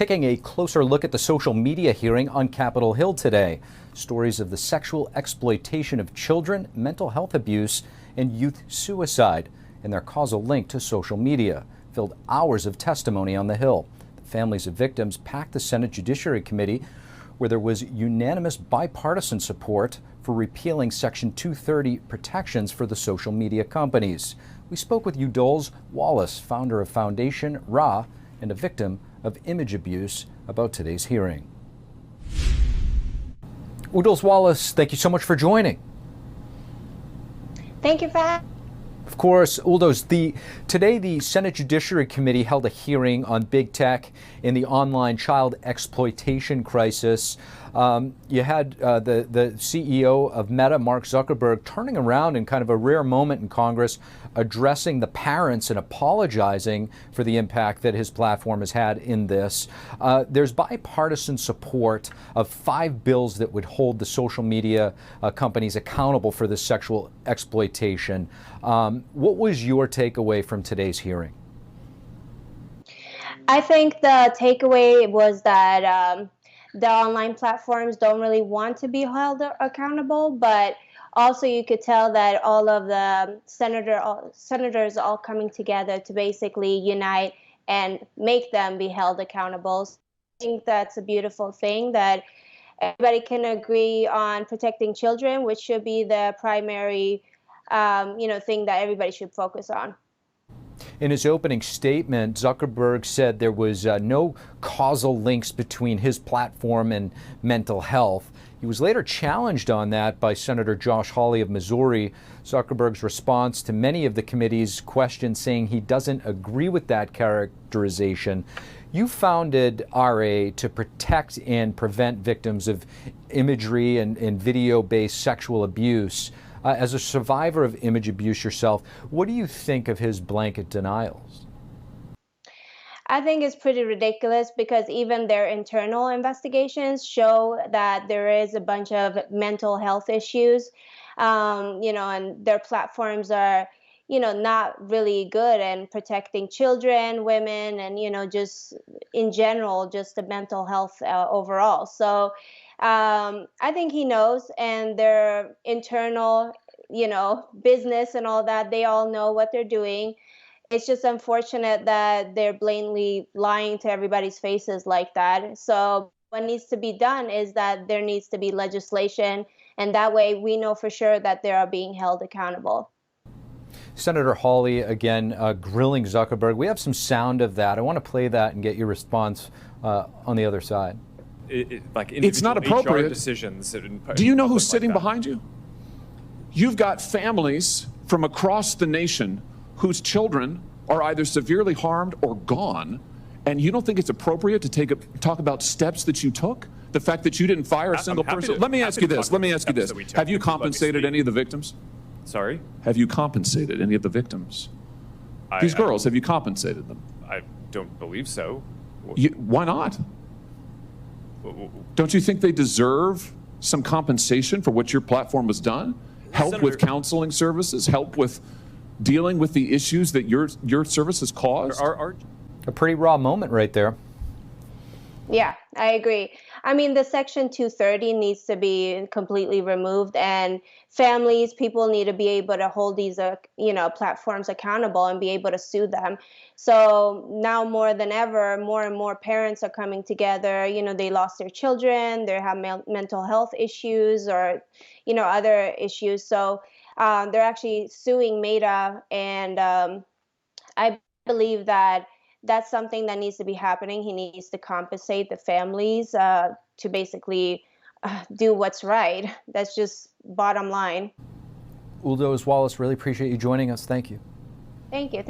Taking a closer look at the social media hearing on Capitol Hill today. Stories of the sexual exploitation of children, mental health abuse, and youth suicide, and their causal link to social media filled hours of testimony on the Hill. The families of victims packed the Senate Judiciary Committee, where there was unanimous bipartisan support for repealing Section 230 protections for the social media companies. We spoke with ULDOUZ WALLACE, founder of Foundation RA and a victim of image abuse, about today's hearing. ULDOUZ WALLACE, thank you so much for joining. Thank you for having me. Of course, ULDOUZ, today the Senate Judiciary Committee held a hearing on big tech in the online child exploitation crisis. You had the CEO of Meta, Mark Zuckerberg, turning around in kind of a rare moment in Congress, addressing the parents and apologizing for the impact that his platform has had in this. There's bipartisan support of 5 bills that would hold the social media companies accountable for this sexual exploitation. What was your takeaway from today's hearing? I think the takeaway was that the online platforms don't really want to be held accountable, but also you could tell that all of the senators all coming together to basically unite and make them be held accountable. So I think that's a beautiful thing, that everybody can agree on protecting children, which should be the primary thing that everybody should focus on. In his opening statement, Zuckerberg said there was no causal links between his platform and mental health. He was later challenged on that by Senator Josh Hawley of Missouri. Zuckerberg's response to many of the committee's questions, saying he doesn't agree with that characterization. You founded RA to protect and prevent victims of imagery and video-based sexual abuse. As a survivor of image abuse yourself, what do you think of his blanket denials? I think it's pretty ridiculous, because even their internal investigations show that there is a bunch of mental health issues, and their platforms are, not really good in protecting children, women, and, just in general, just the mental health overall. So I think he knows, and their internal, business and all that, they all know what they're doing. It's just unfortunate that they're blatantly lying to everybody's faces like that. So what needs to be done is that there needs to be legislation, and that way we know for sure that they are being held accountable. Senator Hawley, again, grilling Zuckerberg. We have some sound of that. I want to play that and get your response on the other side. It's not appropriate. Decisions. Do you know who's sitting behind you? You've got families from across the nation whose children are either severely harmed or gone, and you don't think it's appropriate to talk about steps that you took? The fact that you didn't fire a single person? Let me ask you this. Have you compensated any of the victims? Sorry? Have you compensated any of the victims? These girls, have you compensated them? I don't believe so. Why not? Don't you think they deserve some compensation for what your platform has done? Help with counseling services, help with dealing with the issues that your services caused? A pretty raw moment right there. Yeah, I agree. I mean, the Section 230 needs to be completely removed, and people need to be able to hold these, platforms accountable and be able to sue them. So now more than ever, more and more parents are coming together. They lost their children, they have mental health issues, or, other issues. So they're actually suing Meta, and I believe that that's something that needs to be happening. He needs to compensate the families to basically do what's right. That's just bottom line. ULDOUZ WALLACE, really appreciate you joining us. Thank you. Thank you.